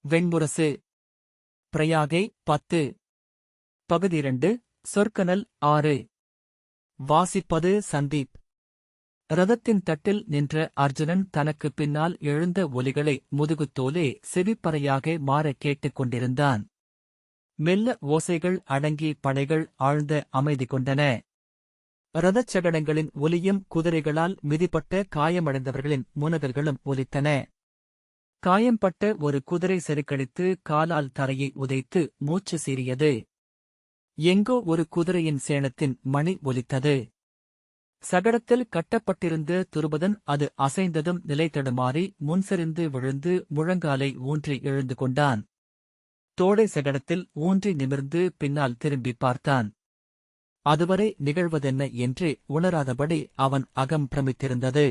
வெண்முரசு. பிரயாகை 10. பகுதி 2. சொற்கனல் 6. வாசிப்பது சந்தீப். ரதத்தின் தட்டில் நின்ற அர்ஜுனன் தனக்கு பின்னால் எழுந்த ஒலிகளை முதுகுத்தோலே செவிப்பறையாக மாறக் கேட்டுக் கொண்டிருந்தான். மெல்ல ஓசைகள் அடங்கி படைகள் ஆழ்ந்த அமைதி கொண்டன. இரதச்சகடங்களின் ஒலியும் குதிரைகளால் மிதிப்பட்ட காயமடைந்தவர்களின் முனகல்களும் ஒலித்தன. காயம்பட்ட ஒரு குதிரை செருக்கடித்து காலால் தரையை உதைத்து மூச்சு சீறியது. எங்கோ ஒரு குதிரையின் சேணத்தின் மணி ஒலித்தது. சகடத்தில் கட்டப்பட்டிருந்த துருபதன் அது அசைந்ததும் நிலை தடுமாறி முன்சரிந்து விழுந்து முழங்காலை ஊன்றி எழுந்து கொண்டான். தோடை சகடத்தில் ஊன்றி நிமிர்ந்து பின்னால் திரும்பி பார்த்தான். அதுவரை நிகழ்வதென்ன என்று உணராதபடி அவன் அகம் பிரமித்திருந்தது.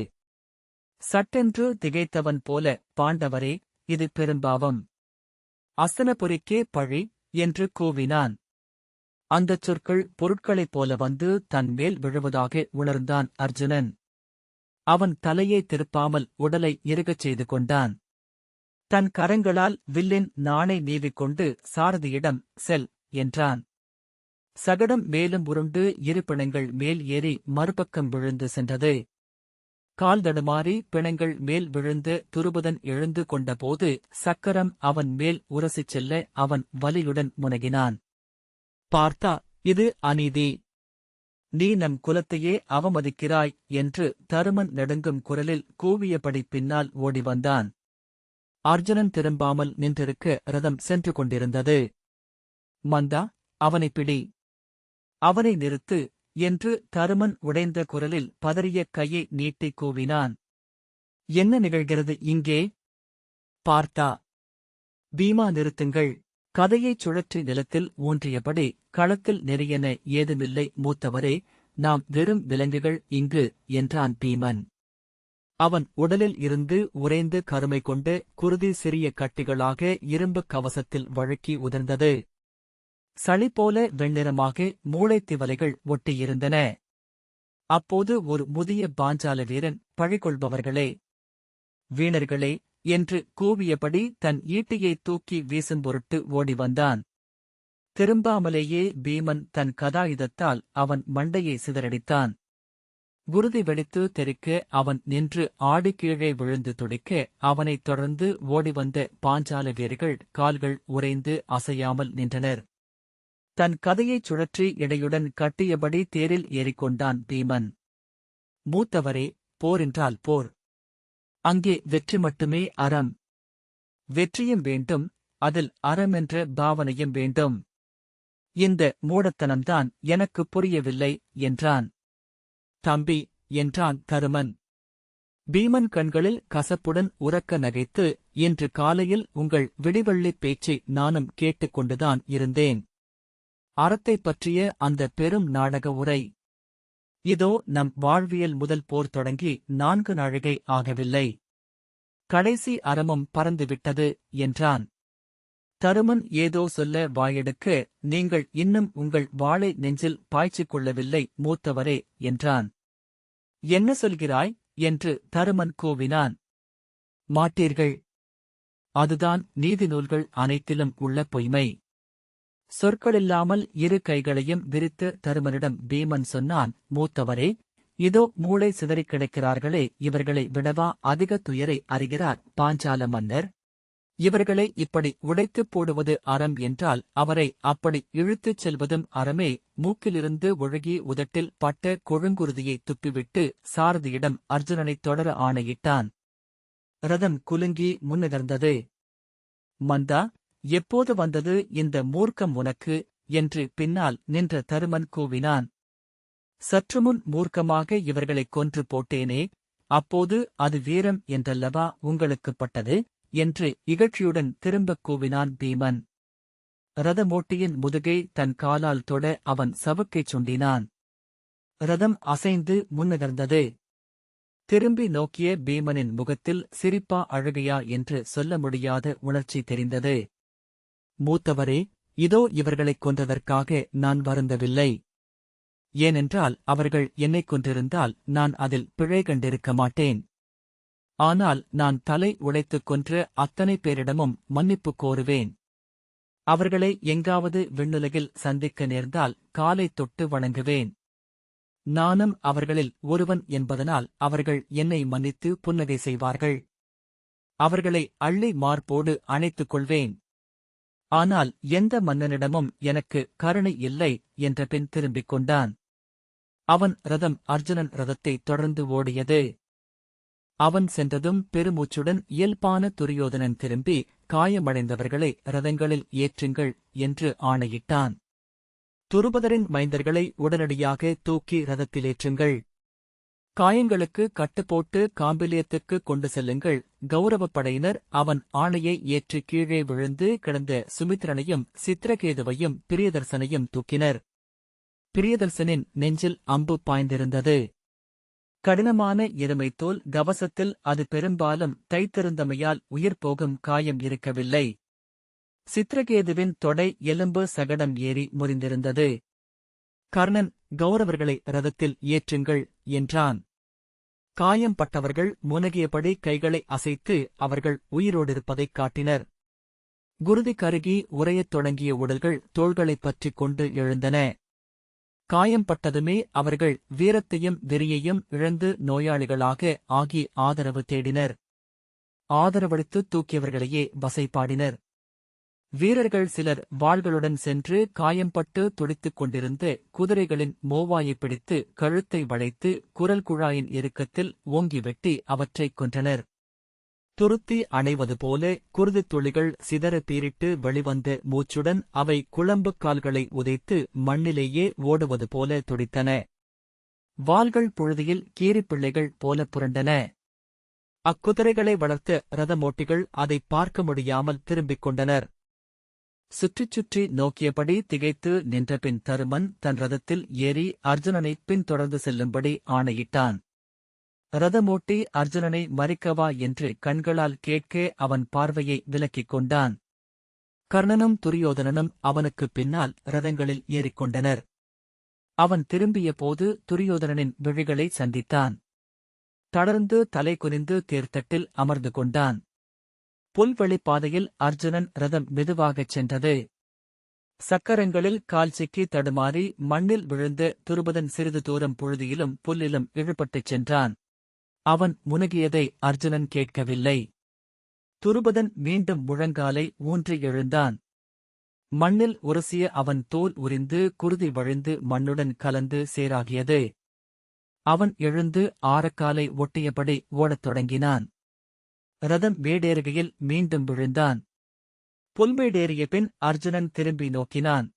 சட்டென்று திகைத்தவன் போல, பாண்டவரே, இது பெரும்பாவம். அஸ்தனபுரிக்கே பழி என்று கூவினான். அந்தச் சொற்கள் பொருட்களைப் போல வந்து தன் மேல் விழுவதாக உணர்ந்தான் அர்ஜுனன். அவன் தலையை திருப்பாமல் உடலை இறுகச் செய்து கொண்டான். தன் கரங்களால் வில்லின் நாணை நீவிக்கொண்டு சாரதியிடம் செல் என்றான். சகடம் மேலும் உருண்டு இரு பிணங்கள் மேல் ஏறி மறுபக்கம் விழுந்து சென்றது. கால் தடுமாறி பிணங்கள் மேல் விழுந்து துருபதன் எழுந்து கொண்டபோது சக்கரம் அவன் மேல் உரசிச் செல்ல அவன் வலியுடன் முனகினான். பார்த்தா, இது அநீதி. நீ நம் குலத்தையே அவமதிக்கிறாய் என்று தருமன் நெடுங்கும் குரலில் கூவியபடி பின்னால் ஓடி வந்தான். அர்ஜுனன் திரும்பாமல் நின்றிருக்க ரதம் சென்று கொண்டிருந்தது. மந்தா, அவனை பிடி, அவனை நிறுத்து என்று தருமன் உடைந்த குரலில் பதறிய கையை நீட்டிக் கூவினான். என்ன நிகழ்கிறது இங்கே? பார்த்தா, பீமா, நிறுத்துங்கள். கதையைச் சுழற்றி நிலத்தில் ஊன்றியபடி, களத்தில் நெறியென ஏதுமில்லை மூத்தவரே, நாம் வெறும் விலங்குகள் இங்கு என்றான் பீமன். அவன் உடலில் இருந்து உறைந்து கருமை கொண்டு குருதி சிறிய கட்டிகளாக இரும்புக் கவசத்தில் வழுக்கி உதிர்ந்தது. சளிபோல வெண்ணிறமாக மூளைத்திவலைகள் ஒட்டியிருந்தன. அப்போது ஒரு முதிய பாஞ்சால வீரன், பழிகொள்பவர்களே, வீணர்களே என்று கூவியபடி தன் ஈட்டியை தூக்கி வீசும் பொருட்டு ஓடி வந்தான். திரும்பாமலேயே பீமன் தன் கதாயுதத்தால் அவன் மண்டையை சிதறடித்தான். குருதி வெடித்து தெறிக்க அவன் நின்று ஆடி கீழே விழுந்து துடிக்க அவனைத் தொடர்ந்து ஓடிவந்த பாஞ்சால வீரர்கள் கால்கள் உறைந்து அசையாமல் நின்றனர். தன் கதையைச் சுழற்றி இடையுடன் கட்டியபடி தேரில் ஏறிக்கொண்டான் பீமன். மூத்தவரே, போரென்றால் போர். அங்கே வெற்றி மட்டுமே அறம். வெற்றியும் வேண்டும், அதில் அறமென்ற பாவனையும் வேண்டும். இந்த மூடத்தனம்தான் எனக்குப் புரியவில்லை என்றான். தம்பி என்றான் தருமன். பீமன் கண்களில் கசப்புடன் உரக்க நகைத்து, இன்று காலையில் உங்கள் விடிவெள்ளிப் பேச்சை நானும் கேட்டுக்கொண்டுதான் இருந்தேன். அறத்தைப் பற்றிய அந்த பெரும் நாடக உரை. இதோ நம் வாழ்வியல் முதல் போர் தொடங்கி 4 நாழிகை ஆகவில்லை. கடைசி அறமும் பறந்துவிட்டது என்றான். தருமன் ஏதோ சொல்ல வாயெடுக்க, நீங்கள் இன்னும் உங்கள் வாளை நெஞ்சில் பாய்ச்சிக் கொள்ளவில்லை மூத்தவரே என்றான். என்ன சொல்கிறாய் என்று தருமன் கூவினான். மாட்டீர்கள். அதுதான் நீதி நூல்கள் அனைத்திலும் உள்ள பொய்மை. சொற்களில்லாமல் இரு கைகளையும் விரித்து தருமனிடம் பீமன் சொன்னான். மூத்தவரே, இதோ மூளை சிதறிக் கிடக்கிறார்களே, இவர்களை விடவா அதிக துயரை அறிகிறார் பாஞ்சால மன்னர்? இவர்களை இப்படி உடைத்துப் போடுவது அறம் என்றால் அவரை அப்படி இழுத்துச் செல்வதும் அறமே. மூக்கிலிருந்து ஒழுகி உதட்டில் பட்ட கொழுங்குருதியை துப்பிவிட்டு சாரதியிடம் அர்ஜுனனைத் தொடர ஆணையிட்டான். ரதம் குலுங்கி முன்னகர்ந்தது. மந்தா, எப்போது வந்தது இந்த மூர்க்கம் உனக்கு என்று பின்னால் நின்ற தருமன் கூவினான். சற்றுமுன் மூர்க்கமாக இவர்களைக் கொன்று போட்டேனே, அப்போது அது வீரம் என்றல்லவா உங்களுக்குப் பட்டது என்று இகழ்ச்சியுடன் திரும்பக் கூவினான் பீமன். ரதமோட்டியின் முதுகை தன் காலால் தொட அவன் சவுக்கைச் சுண்டினான். ரதம் அசைந்து முன்னகர்ந்தது. திரும்பி நோக்கிய பீமனின் முகத்தில் சிரிப்பா அழுகையா என்று சொல்ல முடியாத உணர்ச்சி தெரிந்தது. மூத்தவரே, இதோ இவர்களைக் கொன்றதற்காக நான் வருந்தவில்லை. ஏனென்றால் அவர்கள் என்னைக் கொன்றிருந்தால் நான் அதில் பிழை கண்டிருக்க மாட்டேன். ஆனால் நான் தலை உடைத்துக் கொன்ற அத்தனை பேரிடமும் மன்னிப்பு கோருவேன். அவர்களை எங்காவது விண்ணுலகில் சந்திக்க நேர்ந்தால் காலை தொட்டு வணங்குவேன். நானும் அவர்களில் ஒருவன் என்பதனால் அவர்கள் என்னை மன்னித்து புன்னகை செய்வார்கள். அவர்களை அள்ளி மார்போடு அணைத்துக் கொள்வேன். ஆனால் எந்த மன்னனிடமும் எனக்கு கருணை இல்லை என்ற பின் திரும்பிக் கொண்டான். அவன் ரதம் அர்ஜுனன் ரதத்தை தொடர்ந்து ஓடியது. அவன் சென்றதும் பெருமூச்சுடன் இயல்பான துரியோதனன் திரும்பி காயமடைந்தவர்களை ரதங்களில் ஏற்றுங்கள் என்று ஆணையிட்டான். துருபதரின் மைந்தர்களை உடனடியாக தூக்கி ரதத்திலேற்றுங்கள். காயங்களுக்கு கட்டுப்போட்டு காம்பிலியத்துக்கு கொண்டு செல்லுங்கள். கௌரவப் படையினர் அவன் ஆணையை ஏற்று கீழே விழுந்து கிடந்த சுமித்ரனையும் சித்திரகேதுவையும் பிரியதர்சனையும் தூக்கினர். பிரியதர்சனின் நெஞ்சில் அம்பு பாய்ந்திருந்தது. கடினமான எருமைத்தோல் கவசத்தில் அது பெரும்பாலும் தைத்திருந்தமையால் உயிர் போகும் காயம் இருக்கவில்லை. சித்திரகேதுவின் தொடை எலும்பு சகடம் ஏறி முறிந்திருந்தது. கர்ணன் கௌரவர்களை ரதத்தில் ஏற்றுங்கள் என்றான். காயம்பட்டவர்கள் முனகியபடி கைகளை அசைத்து அவர்கள் உயிரோடிருப்பதைக் காட்டினர். குருதி கருகி உறையத் தொடங்கிய உடல்கள் தோள்களைப் பற்றிக் கொண்டு எழுந்தன. காயம்பட்டதுமே அவர்கள் வீரத்தையும் வெறியையும் இழந்து நோயாளிகளாக ஆகி ஆதரவு தேடினர். ஆதரவளித்து தூக்கியவர்களையே வசைபாடினர். வீரர்கள் சிலர் வாள்களுடன் சென்று காயம்பட்டு துடித்துக் கொண்டிருந்த குதிரைகளின் மோவாயைப் பிடித்து கழுத்தை வளைத்து குரல் குழாயின் இறுக்கத்தில் ஓங்கி வெட்டி அவற்றைக் கொன்றனர். துருத்தி அணைவது போல குருதித் துளிகள் சிதற பீரிட்டு வெளிவந்த மூச்சுடன் அவை குளம்புக் கால்களை உதைத்து மண்ணிலேயே ஓடுவது போல துடித்தன. வாள்கள் புழுதியில் கீரிப்பிள்ளைகள் போல புரண்டன. அக்குதிரைகளை வளர்த்த ரதமோட்டிகள் அதைப் பார்க்க முடியாமல் திரும்பிக் கொண்டனர். சுற்றிச் சுற்றி நோக்கியபடி திகைத்து நின்றபின் தருமன் தன் ரதத்தில் ஏறி அர்ஜுனனை பின்தொடர்ந்து செல்லும்படி ஆணையிட்டான். ரதமோட்டி அர்ஜுனனை மறிக்கவா என்று கண்களால் கேட்க அவன் பார்வையை விலக்கிக் கொண்டான். கர்ணனும் துரியோதனனும் அவனுக்குப் பின்னால் ரதங்களில் ஏறிக்கொண்டனர். அவன் திரும்பிய போது துரியோதனனின் விழிகளை சந்தித்தான். தளர்ந்து தலை குனிந்து தேர்தட்டில் அமர்ந்து கொண்டான். புல்வெளிப் பாதையில் அர்ஜுனன் ரதம் மெதுவாகச் சென்றது. சக்கரங்களில் கால் சிக்கி தடுமாறி மண்ணில் விழுந்த துருபதன் சிறிது தூரம் புழுதியிலும் புல்லிலும் இழுபட்டுச் சென்றான். அவன் முனகியதை அர்ஜுனன் கேட்கவில்லை. துருபதன் மீண்டும் முழங்காலை ஊன்றி எழுந்தான். மண்ணில் உரசிய அவன் தோல் உரிந்து குருதி வழிந்து மண்ணுடன் கலந்து சேராகியது. அவன் எழுந்து ஆரக்காலை ஒட்டியபடி ஓடத் தொடங்கினான். ரதம் மேடேறுகையில் மீண்டும் விழுந்தான். புல்மேடேறிய பின் அர்ஜுனன் திரும்பி நோக்கினான்.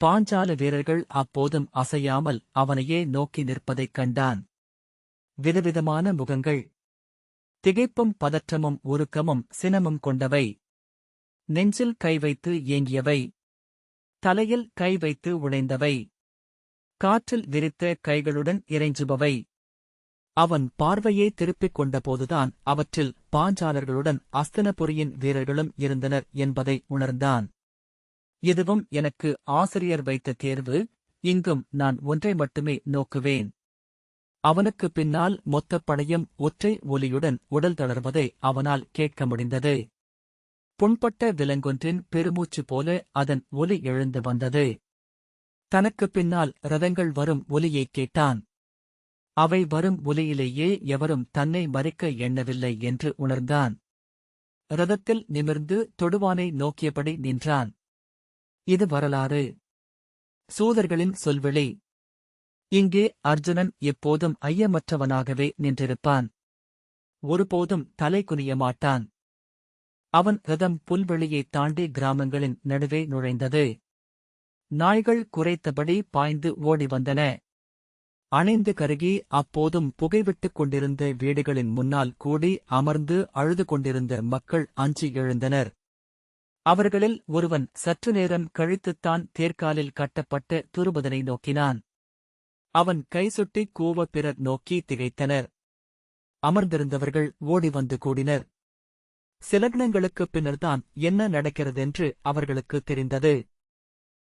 பாஞ்சால வீரர்கள் அப்போதும் அசையாமல் அவனையே நோக்கி நிற்பதைக் கண்டான். விதவிதமான முகங்கள், திகைப்பும் பதற்றமும் உருக்கமும் சினமும் கொண்டவை. நெஞ்சில் கை வைத்து ஏங்கியவை, தலையில் கை வைத்து உழைந்தவை, காற்றில் விரித்த கைகளுடன் இறைஞ்சுபவை. அவன் பார்வையை திருப்பிக் கொண்டபோதுதான் அவற்றில் பாஞ்சாலர்களுடன் அஸ்தினபுரியின் வீரர்களும் இருந்தனர் என்பதை உணர்ந்தான். இதுவும் எனக்கு ஆசிரியர் வைத்த தேர்வு, இங்கும் நான் ஒன்றை மட்டுமே நோக்குவேன். அவனுக்குப் பின்னால் மொத்தப் படையும் ஒற்றை ஒலியுடன் உடல் தளர்வதை அவனால் கேட்க முடிந்தது. புண்பட்ட விலங்கொன்றின் பெருமூச்சு போல அதன் ஒலி எழுந்து வந்தது. தனக்குப் பின்னால் ரதங்கள் வரும் ஒலியைக் கேட்டான். அவை வரும் ஒலியிலேயே எவரும் தன்னை மறிக்க எண்ணவில்லை என்று உணர்ந்தான். ரதத்தில் நிமிர்ந்து தொடுவானை நோக்கியபடி நின்றான். இது வரலாறு, சூதர்களின் சொல்விழி. இங்கே அர்ஜுனன் எப்போதும் ஐயமற்றவனாகவே நின்றிருப்பான். ஒருபோதும் தலை குனிய மாட்டான். அவன் ரதம் புல்வெளியைத் தாண்டி கிராமங்களின் நடுவே நுழைந்தது. நாய்கள் குரைத்தபடி பாய்ந்து ஓடி வந்தன. அணைந்து கருகி அப்போதும் புகைவிட்டுக் கொண்டிருந்த வீடுகளின் முன்னால் கூடி அமர்ந்து அழுது கொண்டிருந்த மக்கள் அஞ்சி எழுந்தனர். அவர்களில் ஒருவன் சற்று நேரம் கழித்துத்தான் தேர்காலில் கட்டப்பட்ட துருபதனை நோக்கினான். அவன் கைசுட்டி கூவ பிறர் நோக்கி திகைத்தனர். அமர்ந்திருந்தவர்கள் ஓடி வந்து கூடினர். சில கணங்களுக்குப் பின்னர்தான் என்ன நடக்கிறதென்று அவர்களுக்கு தெரிந்தது.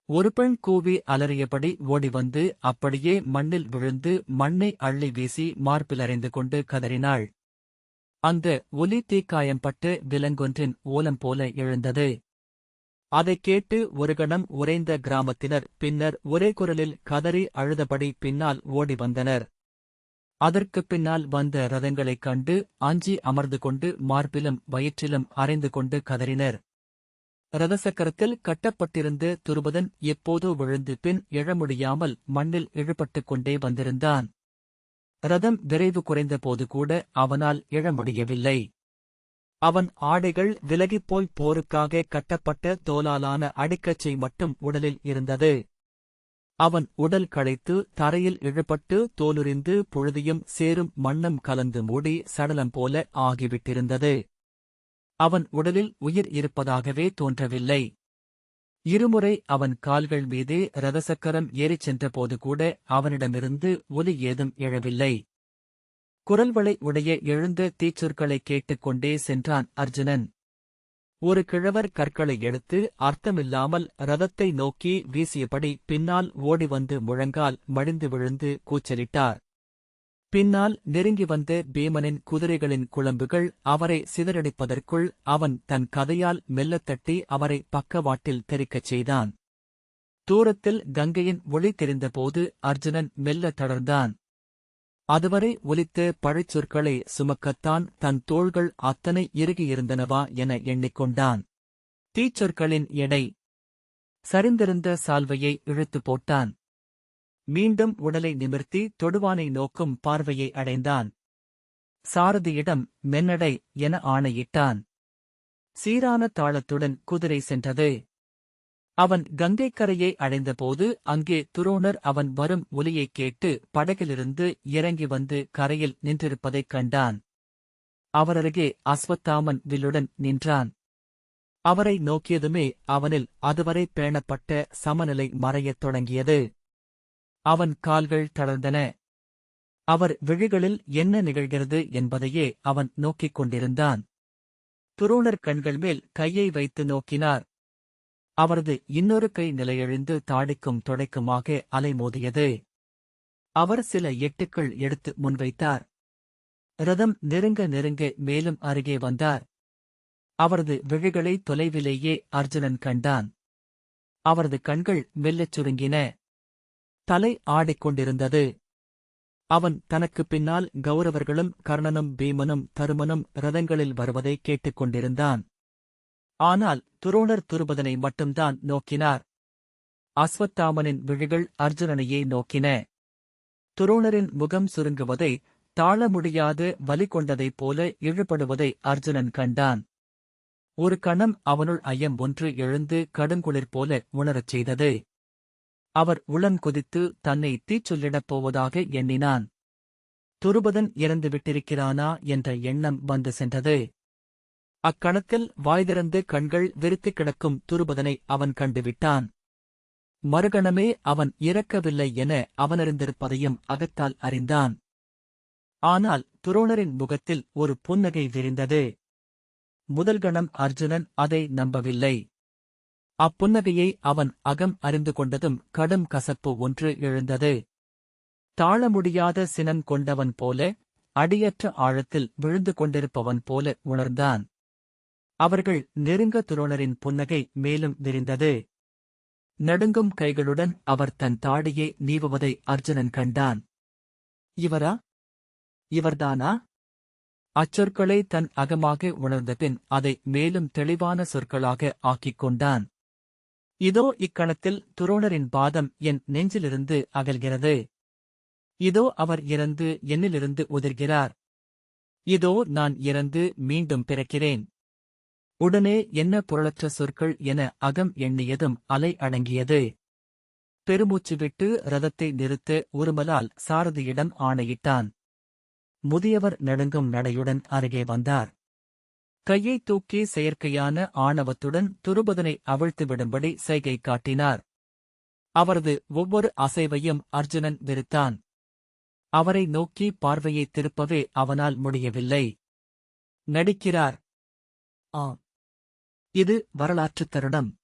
ஒரு பெண் கூவி அலறியபடி ஓடி வந்து அப்படியே மண்ணில் விழுந்து மண்ணை அள்ளி வீசி மார்பில் அறைந்து கொண்டு கதறினாள். அந்த ஒலி தீக்காயம்பட்டு விலங்கொன்றின் ஓலம் போல எழுந்தது. அதைக் கேட்டு ஒரு கணம் உறைந்த கிராமத்தினர் பின்னர் ஒரே குரலில் கதறி அழுதபடி பின்னால் ஓடி வந்தனர். அதற்குப் பின்னால் வந்த ரதங்களைக் கண்டு அஞ்சி அமர்ந்து கொண்டு மார்பிலும் வயிற்றிலும் அறைந்து கொண்டு கதறினர். ரதசக்கரத்தில் கட்டப்பட்டிருந்த துருபதன் எப்போதோ விழுந்து பின் எழ முடியாமல் மண்ணில் இழுபட்டுக் கொண்டே வந்திருந்தான். ரதம் விரைவு குறைந்தபோது கூட அவனால் எழ முடியவில்லை. அவன் ஆடைகள் விலகிப்போய் போருக்காக கட்டப்பட்ட தோலாலான அடிக்கச்சை மட்டும் உடலில் இருந்தது. அவன் உடல் களைத்து தரையில் இழுபட்டு தோலுரிந்து புழுதியும் சேரும் மண்ணும் கலந்து மூடி சடலம் போல ஆகிவிட்டிருந்தது. அவன் உடலில் உயிர் இருப்பதாகவே தோன்றவில்லை. இருமுறை அவன் கால்கள் மீதே ரதசக்கரம் ஏறிச் சென்றபோது கூட அவனிடமிருந்து ஒலி ஏதும் எழவில்லை. குரல்வளை உடைய எழுந்த தீச்சொற்களைக் கேட்டுக்கொண்டே சென்றான் அர்ஜுனன். ஒரு கிழவர் கற்களை எடுத்து அர்த்தமில்லாமல் ரதத்தை நோக்கி வீசியபடி பின்னால் ஓடிவந்து முழங்கால் மடிந்து விழுந்து கூச்சலிட்டார். பின்னால் நெருங்கி வந்த பீமனின் குதிரைகளின் குளம்புகள் அவரை சிதறடிப்பதற்குள் அவன் தன் கதையால் மெல்லத் தட்டி அவரை பக்கவாட்டில் தெறிக்கச் செய்தான். தூரத்தில் கங்கையின் ஒளி தெரிந்தபோது அர்ஜுனன் மெல்ல தளர்ந்தான். அதுவரை ஒலித்த பழிச்சொற்களை சுமக்கத்தான் தன் தோள்கள் அத்தனை இறுகியிருந்தனவா என எண்ணிக்கொண்டான். தீச்சொற்களின் எடை. சரிந்திருந்த சால்வையை இழுத்து போட்டான். மீண்டும் உடலை நிமிர்த்தி தொடுவானை நோக்கும் பார்வையை அடைந்தான். சாரதியிடம் மென்னடை என ஆணையிட்டான். சீரான தாளத்துடன் குதிரை சென்றது. அவன் கங்கைக்கரையை அடைந்தபோது அங்கே துரோணர் அவன் வரும் ஒலியைக் கேட்டு படகிலிருந்து இறங்கி வந்து கரையில் நின்றிருப்பதைக் கண்டான். அவரருகே அஸ்வத்தாமன் வில்லுடன் நின்றான். அவரை நோக்கியதுமே அவனில் அதுவரை பேணப்பட்ட சமநிலை மறையத் தொடங்கியது. அவன் கால்கள் தளர்ந்தன. அவர் விழிகளில் என்ன நிகழ்கிறது என்பதையே அவன் நோக்கிக் கொண்டிருந்தான். துரோணர் கண்கள் மேல் கையை வைத்து நோக்கினார். அவரது இன்னொரு கை நிலையெழுந்து தாடிக்கும் தொடைக்குமாக அலைமோதியது. அவர் சில எட்டுக்கள் எடுத்து முன்வைத்தார். ரதம் நெருங்க நெருங்க மேலும் அருகே வந்தார். அவரது விழிகளை தொலைவிலேயே அர்ஜுனன் கண்டான். அவரது கண்கள் மெல்லச் சுருங்கின. தலை ஆடிக்கொண்டிருந்தது. அவன் தனக்குப் பின்னால் கௌரவர்களும் கர்ணனும் பீமனும் தருமனும் ரதங்களில் வருவதை கேட்டுக்கொண்டிருந்தான். ஆனால் துரோணர் துருபதனை மட்டும்தான் நோக்கினார். அஸ்வத்தாமனின் விழிகள் அர்ஜுனனையே நோக்கின. துரோணரின் முகம் சுருங்குவதை, தாழ முடியாத வலி கொண்டதைப் போல இழுபடுவதை அர்ஜுனன் கண்டான். ஒரு கணம் அவனுள் ஐயம் ஒன்று எழுந்து கடுங்குளிர் போல உணரச் செய்தது. அவர் உளம் கொதித்து தன்னை தீச்சொல்லிடப் போவதாக எண்ணினான். துருபதன் இறந்துவிட்டிருக்கிறானா என்ற எண்ணம் வந்து சென்றது. அக்கணத்தில் வாய்திறந்து கண்கள் விரித்துக் கிடக்கும் துருபதனை அவன் கண்டுவிட்டான். மறுகணமே அவன் இறக்கவில்லை என அவனறிந்திருப்பதையும் அகத்தால் அறிந்தான். ஆனால் துரோணரின் முகத்தில் ஒரு புன்னகை விரிந்தது. முதல் கணம் அர்ஜுனன் அதை நம்பவில்லை. அப்புன்னகையை அவன் அகம் அறிந்து கொண்டதும் கடும் கசப்பு ஒன்று எழுந்தது. தாழ முடியாத சினம் கொண்டவன் போல, அடியற்ற ஆழத்தில் விழுந்து கொண்டிருப்பவன் போல உணர்ந்தான். அவர்கள் நெருங்க துரோணரின் புன்னகை மேலும் விரிந்தது. நடுங்கும் கைகளுடன் அவர் தன் தாடியை நீவுவதை அர்ஜுனன் கண்டான். இவரா? இவர்தானா? அச்சொற்களை தன் அகமாக உணர்ந்தபின் அதை மேலும் தெளிவான சொற்களாக ஆக்கிக் கொண்டான். இதோ இக்கணத்தில் துரோணரின் பாதம் என் நெஞ்சிலிருந்து அகல்கிறது. இதோ அவர் இறந்து என்னிலிருந்து உதிர்கிறார். இதோ நான் இறந்து மீண்டும் பிறக்கிறேன். உடனே என்ன பொருளற்ற சொற்கள் என அகம் எண்ணியதும் அலை அடங்கியது. பெருமூச்சு விட்டு ரதத்தை நிறுத்த உருமலால் சாரதியிடம் ஆணையிட்டான். முதியவர் நடுங்கும் நடையுடன் அருகே வந்தார். கையைத் தூக்கி செயற்கையான ஆணவத்துடன் துருபதனை அவிழ்த்துவிடும்படி சைகை காட்டினார். அவரது ஒவ்வொரு அசைவையும் அர்ஜுனன் வெறுத்தான். அவரை நோக்கி பார்வையைத் திருப்பவே அவனால் முடியவில்லை. நடிக்கிறார். ஆம், இது வரலாற்றுத் தருணம்.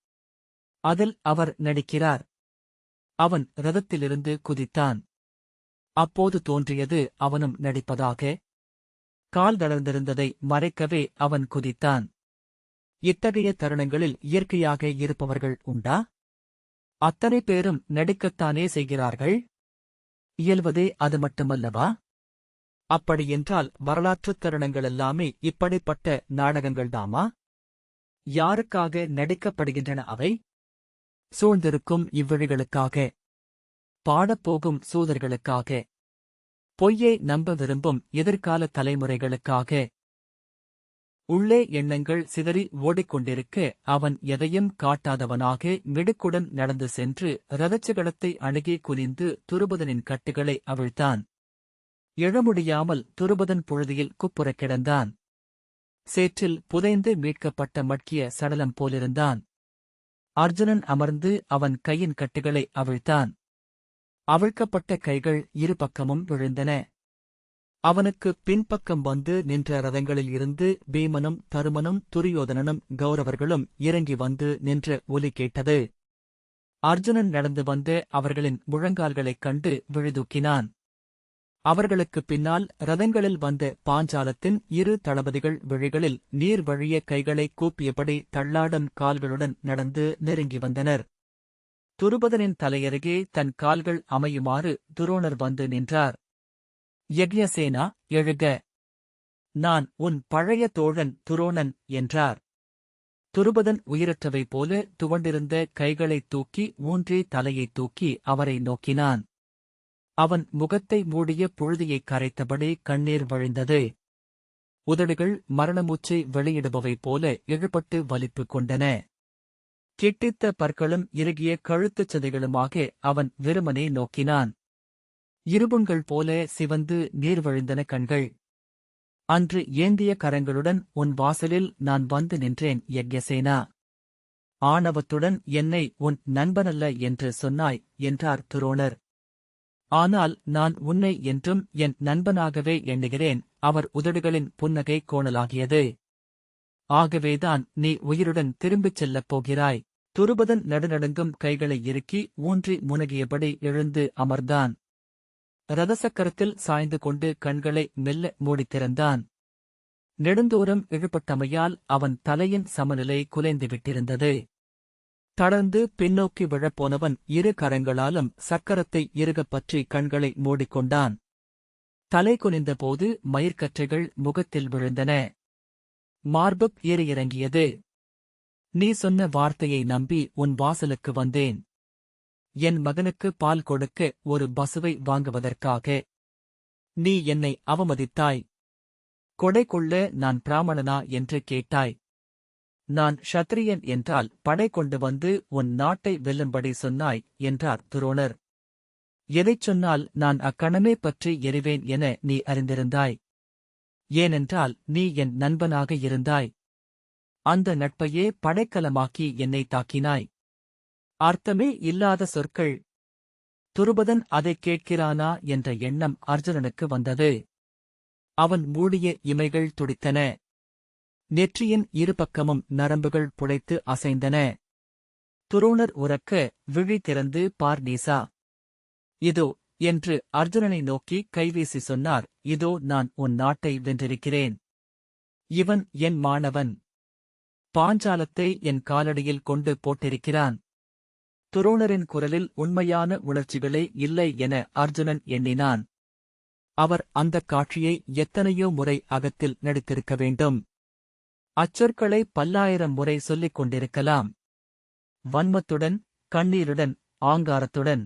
அதில் அவர் நடிக்கிறார். அவன் ரதத்திலிருந்து குதித்தான். அப்போது தோன்றியது அவனும் நடிப்பதாக. கால் தளர்ந்திருந்ததை மறைக்கவே அவன் குதித்தான். இத்தகைய தருணங்களில் இயற்கையாக இருப்பவர்கள் உண்டா? அத்தனை பேரும் நடிக்கத்தானே செய்கிறார்கள். இயல்வதே அது மட்டுமல்லவா? அப்படியென்றால் வரலாற்றுத் தருணங்களெல்லாமே இப்படிப்பட்ட நாடகங்கள்தாமா? யாருக்காக நடிக்கப்படுகின்றன அவை? சூழ்ந்திருக்கும் இவ்விழிகளுக்காக, பாடப்போகும் சூதர்களுக்காக, பொய்யை நம்ப விரும்பும் எதிர்கால தலைமுறைகளுக்காக. உள்ளே எண்ணங்கள் சிதறி ஓடிக்கொண்டிருக்க அவன் எதையும் காட்டாதவனாக மிடுக்குடன் நடந்து சென்று இரதச்சகடத்தை அணுகி குனிந்து துருபதனின் கட்டுகளை அவிழ்த்தான். எழமுடியாமல் துருபதன் புழுதியில் குப்புறக் கிடந்தான். சேற்றில் புதைந்து மீட்கப்பட்ட மட்கிய சடலம் போலிருந்தான். அர்ஜுனன் அமர்ந்து அவன் கையின் கட்டுகளை அவிழ்த்தான். அவிழ்க்கப்பட்ட கைகள் இரு பக்கமும் விழுந்தன. அவனுக்கு பின்பக்கம் வந்து நின்ற ரதங்களில் இருந்து பீமனும் தருமனும் துரியோதனனும் கௌரவர்களும் இறங்கி வந்து நின்ற ஒலி கேட்டது. அர்ஜுனன் நடந்து வந்து அவர்களின் முழங்கால்களைக் கண்டு விழுதூக்கினான். அவர்களுக்குப் பின்னால் ரதங்களில் வந்த பாஞ்சாலத்தின் இரு தளபதிகள் விழிகளில் நீர் வழிய கைகளை கூப்பியபடி தள்ளாடும் கால்களுடன் நடந்து நெருங்கி வந்தனர். துருபதனின் தலையருகே தன் கால்கள் அமையுமாறு துரோணர் வந்து நின்றார். யக்ஞசேனா, எழுக! நான் உன் பழைய தோழன் துரோணன் என்றார். துருபதன் உயிரற்றவை போல துவண்டிருந்த கைகளைத் தூக்கி ஊன்றி தலையைத் தூக்கி அவரை நோக்கினான். அவன் முகத்தை மூடிய புழுதியைக் கரைத்தபடி கண்ணீர் வழிந்தது. உதடுகள் மரணமூச்சை வெளியிடுபவை போல இழுபட்டு வலிப்பு கொண்டன. கிட்டித்த பற்களும் இறுகிய கழுத்துச் சதைகளுமாக அவன் வெறுமனே நோக்கினான். இருபுண்கள் போல சிவந்து நீர் வழிந்தன கண்கள். அன்று ஏந்திய கரங்களுடன் உன் வாசலில் நான் வந்து நின்றேன் யக்ஞசேனா. ஆணவத்துடன் என்னை உன் நண்பனல்ல என்று சொன்னாய் என்றார் துரோணர். ஆனால் நான் உன்னை என்றும் என் நண்பனாகவே எண்ணுகிறேன். அவர் உதடுகளின் புன்னகை கோணலாகியது. ஆகவேதான் நீ உயிருடன் திரும்பிச் செல்லப் போகிறாய். துருபதன் நடுநடுங்கும் கைகளை இறுக்கி ஊன்றி முனகியபடி எழுந்து அமர்ந்தான். இரதசக்கரத்தில் சாய்ந்து கொண்டு கண்களை மெல்ல மூடித் திறந்தான். நெடுந்தூரம் இழுபட்டமையால் அவன் தலையின் சமநிலை குலைந்துவிட்டிருந்தது. தளர்ந்து பின்னோக்கி விழப்போனவன் இரு கரங்களாலும் சக்கரத்தை இறுகப் பற்றி கண்களை மூடிக்கொண்டான். தலை குனிந்தபோது மயிர்க்கற்றைகள் முகத்தில் விழுந்தன. மார்பு ஏறி இறங்கியது. நீ சொன்ன வார்த்தையை நம்பி உன் வாசலுக்கு வந்தேன். என் மகனுக்கு பால் கொடுக்க ஒரு பசுவை வாங்குவதற்காக. நீ என்னை அவமதித்தாய். கொடை கொள்ள நான் பிராமணனா என்று கேட்டாய். நான் க்ஷத்திரியன் என்றால் படை கொண்டு வந்து உன் நாட்டை வெல்லும்படி சொன்னாய் என்றார் துரோணர். எதைச் சொன்னால் நான் அக்கணமே பற்றி எறிவேன் என நீ அறிந்திருந்தாய். ஏனென்றால் நீ என் நண்பனாக இருந்தாய். அந்த நட்பையே படைக்கலமாக்கி என்னை தாக்கினாய். அர்த்தமே இல்லாத சொற்கள். துருபதன் அதைக் கேட்கிறானா என்ற எண்ணம் அர்ஜுனனுக்கு வந்தது. அவன் மூடிய இமைகள் துடித்தன. நெற்றியின் இருபக்கமும் நரம்புகள் புடைத்து அசைந்தன. துரோணர் உரக்க விழி திறந்து பார் நீசா. இதோ என்று அர்ஜுனனை நோக்கி கைவீசி சொன்னார். இதோ நான் உன் நாட்டை வென்றிருக்கிறேன். இவன் என் மாணவன். பாஞ்சாலத்தை என் காலடியில் கொண்டு போட்டிருக்கிறான். துரோணரின் குரலில் உண்மையான உணர்ச்சிகளே இல்லை என அர்ஜுனன் எண்ணினான். அவர் அந்தக் காட்சியை எத்தனையோ முறை அகத்தில் நடித்திருக்க வேண்டும். அச்சொற்களை பல்லாயிரம் முறை சொல்லிக் கொண்டிருக்கலாம். வன்மத்துடன், கண்ணீருடன், ஆங்காரத்துடன்.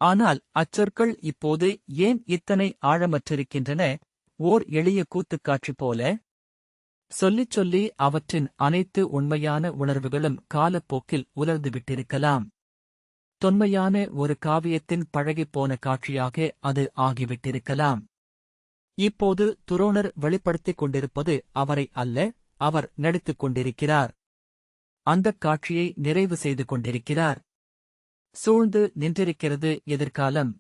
ஆனால் அச்சொற்கள் இப்போது ஏன் இத்தனை ஆழமற்றிருக்கின்றன? ஓர் எளிய கூத்துக்காட்சி போல. சொல்லிச் சொல்லி அவற்றின் அனைத்து உண்மையான உணர்வுகளும் காலப்போக்கில் உலர்ந்துவிட்டிருக்கலாம். தொன்மையான ஒரு காவியத்தின் பழகிப்போன காட்சியாக அது ஆகிவிட்டிருக்கலாம். இப்போது துரோணர் வெளிப்படுத்திக் கொண்டிருப்பது அவரை அல்ல, அவர் நடித்துக் கொண்டிருக்கிறார். அந்தக் காட்சியை நிறைவு செய்து கொண்டிருக்கிறார். சூழ்ந்து நின்றிருக்கிறது எதிர்காலம்.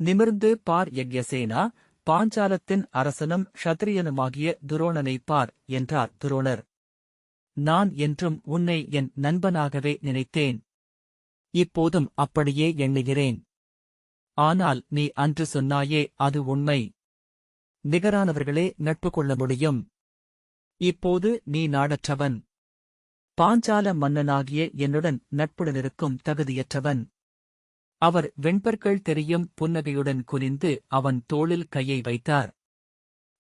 நிமிர்ந்து பார் யக்ஞசேனா, பாஞ்சாலத்தின் அரசனும் க்ஷத்திரியனுமாகிய துரோணனைப் பார் என்றார் துரோணர். நான் என்றும் உன்னை என் நண்பனாகவே நினைத்தேன். இப்போதும் அப்படியே எண்ணுகிறேன். ஆனால் நீ அன்று சொன்னாயே அது உண்மை. நிகரானவர்களே நட்பு கொள்ள முடியும். இப்போது நீ நாடற்றவன். பாஞ்சால மன்னனாகிய என்னுடன் நட்புடனிருக்கும் தகுதியற்றவன். அவர் வெண்பற்கள் தெரியும் புன்னகையுடன் குனிந்து அவன் தோளில் கையை வைத்தார்.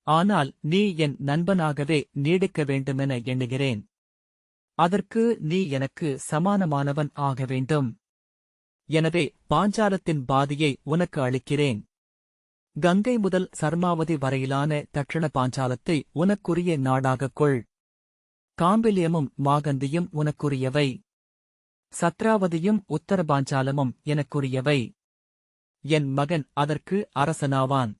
ஆனால் நீ என் நண்பனாகவே நீடிக்க வேண்டுமென எண்ணுகிறேன். அதற்கு நீ எனக்கு சமானமானவன் ஆக வேண்டும். எனவே பாஞ்சாலத்தின் பாதியை உனக்கு அளிக்கிறேன். கங்கை முதல் சர்மாவதி வரையிலான தட்சிண பாஞ்சாலத்தை உனக்குரிய நாடாகக் கொள். காம்பிலியமும் மாகந்தியும் உனக்குரியவை. சத்ராவதியும் உத்தர பாஞ்சாலமும் எனக்குரியவை. என் மகன் அதற்கு அரசனாவான்.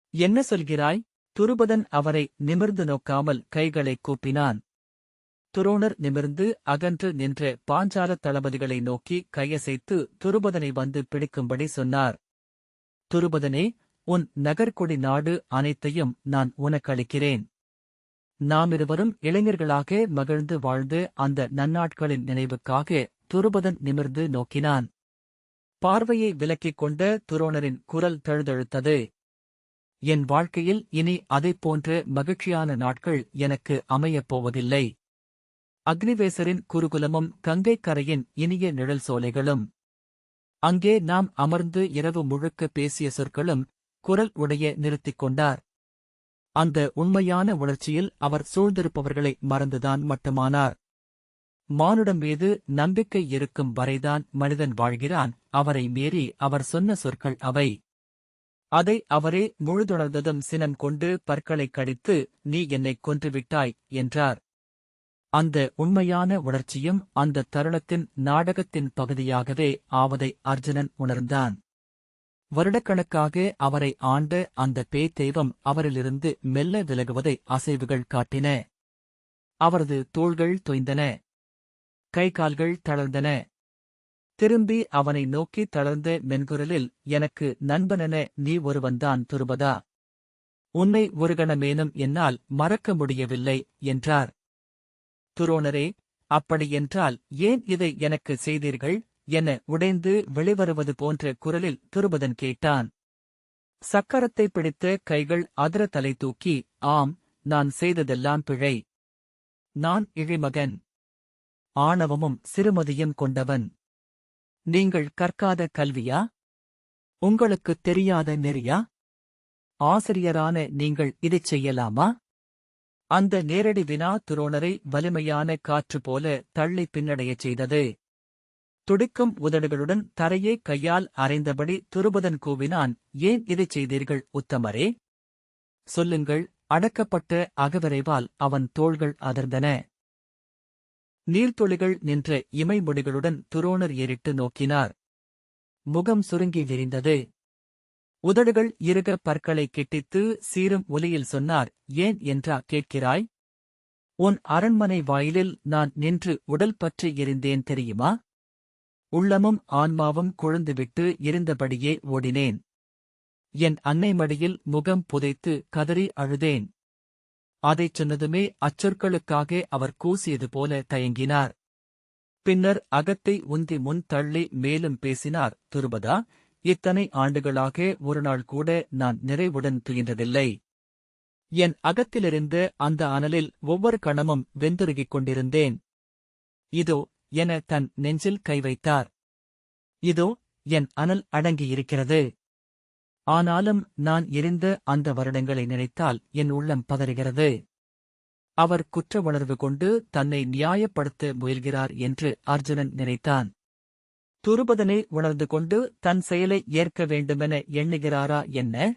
என்ன சொல்கிறாய்? துருபதன் அவரை நிமிர்ந்து நோக்காமல் கைகளைக் கூப்பினான். துரோணர் நிமிர்ந்து அகன்று நின்ற பாஞ்சால தளபதிகளை நோக்கி கையசைத்து துருபதனை வந்து பிடிக்கும்படி சொன்னார். துருபதனே, உன் நகர்கொடி நாடு அனைத்தையும் நான் உனக்களிக்கிறேன். நாமிருவரும் இளைஞர்களாக மகிழ்ந்து வாழ்ந்து அந்த நன்னாட்களின் நினைவுக்காக துருபதன் நிமிர்ந்து நோக்கினான். பார்வையை விலக்கிக் கொண்ட துரோணரின் குரல் தழுதழுத்தது. என் வாழ்க்கையில் இனி அதைப் போன்ற மகிழ்ச்சியான நாட்கள் எனக்கு அமையப் போவதில்லை. அக்னிவேசரின் குருகுலமும் கங்கைக் கரையின் இனிய நிழல் சோலைகளும், அங்கே நாம் அமர்ந்து இரவு முழுக்க பேசிய சொற்களும் குரல் உடைய நிறுத்திக் கொண்டார். அந்த உண்மையான உணர்ச்சியில் அவர் சூழ்ந்திருப்பவர்களை மறந்துதான் மட்டுமானார். மானுடம் மீது நம்பிக்கை இருக்கும் வரைதான் மனிதன் வாழ்கிறான். அவரை மீறி அவர் சொன்ன சொற்கள் அவை. அதை அவரே முழுதுணர்ந்ததும் சினம் கொண்டு பற்களைக் கடித்து, நீ என்னைக் கொன்றுவிட்டாய் என்றார். அந்த உண்மையான உணர்ச்சியும் அந்த தருணத்தின் நாடகத்தின் பகுதியாகவே ஆவதை அர்ஜுனன் உணர்ந்தான். வருடக்கணக்காக அவரை ஆண்ட அந்த பேய் தெய்வம் அவரிலிருந்து மெல்ல விலகுவதை அசைவுகள் காட்டின. அவரது தோள்கள் தொய்ந்தன. கைகால்கள் தளர்ந்தன. திரும்பி அவனை நோக்கி தளர்ந்த மென்குரலில், எனக்கு நண்பனென நீ ஒருவன்தான் துருபதா. உன்னை ஒரு கணமேனும் என்னால் மறக்க முடியவில்லை என்றார். துரோணரே, அப்படியென்றால் ஏன் இதை எனக்கு செய்தீர்கள் என உடைந்து வெளிவருவது போன்ற குரலில் துருபதன் கேட்டான். சக்கரத்தை பிடித்த கைகள் அதிர தலை தூக்கி, ஆம், நான் செய்ததெல்லாம் பிழை. நான் இழிமகன். ஆணவமும் சிறுமதியும் கொண்டவன். நீங்கள் கற்காத கல்வியா? உங்களுக்குத் தெரியாத நெறியா? ஆசிரியரான நீங்கள் இதைச் செய்யலாமா? அந்த நேரடி வினா துரோணரை வலிமையான காற்று போல தள்ளி பின்னடையச் செய்தது. துடிக்கும் உதடுகளுடன் தரையை கையால் அறைந்தபடி துருபதன் கூவினான், ஏன் இதைச் செய்தீர்கள் உத்தமரே? சொல்லுங்கள். அடக்கப்பட்ட அகவிரைவால் அவன் தோள்கள் அதிர்ந்தன. நீர்த்துளிகள் நின்ற இமைமுடிகளுடன் துரோணர் ஏறிட்டு நோக்கினார். முகம் சுருங்கி விரிந்தது. உதடுகள் இறுக பற்களை கிட்டித்து சீரும் ஒலியில் சொன்னார், ஏன் என்றா கேட்கிறாய்? உன் அரண்மனை வாயிலில் நான் நின்று உடல் பற்றி எரிந்தேன் தெரியுமா? உள்ளமும் ஆன்மாவும் கொழுந்துவிட்டு எரிந்தபடியே ஓடினேன். என் அன்னை மடியில் முகம் புதைத்து கதறி அழுதேன். அதைச் சொன்னதுமே அச்சொற்களுக்காக அவர் கூசியது போல தயங்கினார். பின்னர் அகத்தை உந்தி முன் தள்ளி மேலும் பேசினார், துருபதா, இத்தனை ஆண்டுகளாக ஒருநாள் கூட நான் நிறைவுடன் துயின்றதில்லை. என் அகத்திலிருந்த அந்த அனலில் ஒவ்வொரு கணமும் வெந்துருகிக் கொண்டிருந்தேன். இதோ என தன் நெஞ்சில் கை வைத்தார். இதோ என் அனல் அடங்கியிருக்கிறது. ஆனாலும் நான் எரிந்த அந்த வருடங்களை நினைத்தால் என் உள்ளம் பதறுகிறது. அவர் குற்ற உணர்வு கொண்டு தன்னை நியாயப்படுத்த முயல்கிறார் என்று அர்ஜுனன் நினைத்தான். துருபதனை உணர்ந்து கொண்டு தன் செயலை ஏற்க வேண்டுமென எண்ணுகிறாரா என்ன?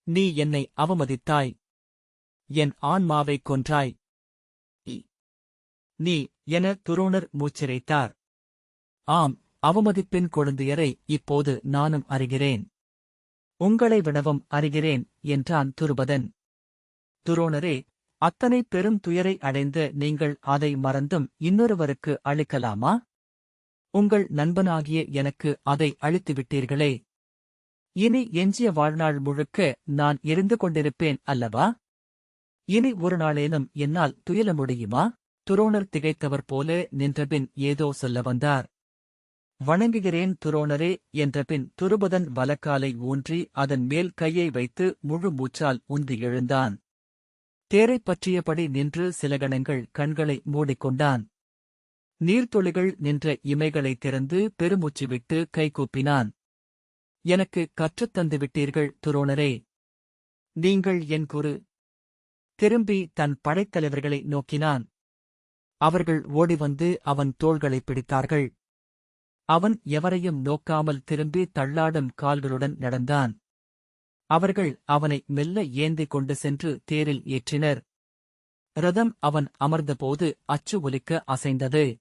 நீ என்னை அவமதித்தாய். என் ஆன்மாவைக் கொன்றாய். நீ என துரோணர் மூச்சிரைத்தார். ஆம், அவமதிப்பின் கொழுந்தியரை இப்போது நானும் அறிகிறேன். உங்களை விடவும் அறிகிறேன் என்றான் துருபதன். துரோணரே, அத்தனை பெரும் துயரை அடைந்த நீங்கள் அதை மறந்தும் இன்னொருவருக்கு அளிக்கலாமா? உங்கள் நண்பனாகிய எனக்கு அதை அளித்துவிட்டீர்களே. இனி எஞ்சிய வாழ்நாள் முழுக்க நான் எரிந்து கொண்டிருப்பேன் அல்லவா? இனி ஒரு நாளேனும் என்னால் துயில முடியுமா? துரோணர் திகைத்தவர் போல நின்றபின் ஏதோ சொல்ல வந்தார். வணங்குகிறேன் துரோணரே என்றபின் துருபதன் வலக்காலை ஊன்றி அதன் மேல் கையை வைத்து முழு மூச்சால் உந்தி எழுந்தான். தேரைப் பற்றியபடி நின்று சில கணங்கள் கண்களை மூடிக்கொண்டான். நீர்த்துளிகள் நின்ற இமைகளை திறந்து பெருமூச்சு விட்டு கைகூப்பினான். எனக்கு கற்றுத்தந்து விட்டீர்கள் துரோணரே. நீங்கள் என் குரு. திரும்பி தன் படைத்தலைவர்களை நோக்கினான். அவர்கள் ஓடிவந்து அவன் தோள்களைப் பிடித்தார்கள். அவன் எவரையும் நோக்காமல் திரும்பி தள்ளாடும் கால்களுடன் நடந்தான். அவர்கள் அவனை மெல்ல ஏந்திக் கொண்டு சென்று தேரில் ஏற்றினர். ரதம் அவன் அமர்ந்தபோது அச்சு ஒலிக்க அசைந்தது.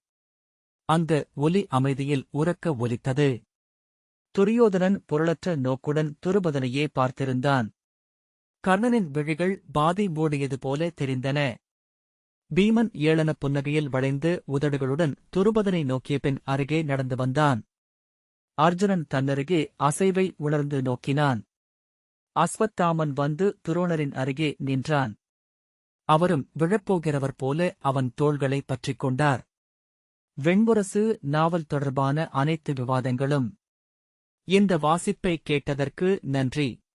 அந்த ஒலி அமைதியில் உரக்க ஒலித்தது. துரியோதனன் பொருளற்ற நோக்குடன் துருபதனையே பார்த்திருந்தான். கர்ணனின் விழிகள் பாதி மூடியது போல தெரிந்தன. பீமன் ஏளன புன்னகையில் வளைந்து உதடுகளுடன் துருபதனை நோக்கிய பின் அருகே நடந்து வந்தான். அர்ஜுனன் தன்னருகே அசைவை உணர்ந்து நோக்கினான். அஸ்வத்தாமன் வந்து துரோணரின் அருகே நின்றான். அவரும் விழப்போகிறவர் போல அவன் தோள்களை பற்றிக் கொண்டார். வெண்முரசு நாவல் தொடர்பான அனைத்து விவாதங்களும். இந்த வாசிப்பை கேட்டதற்கு நன்றி.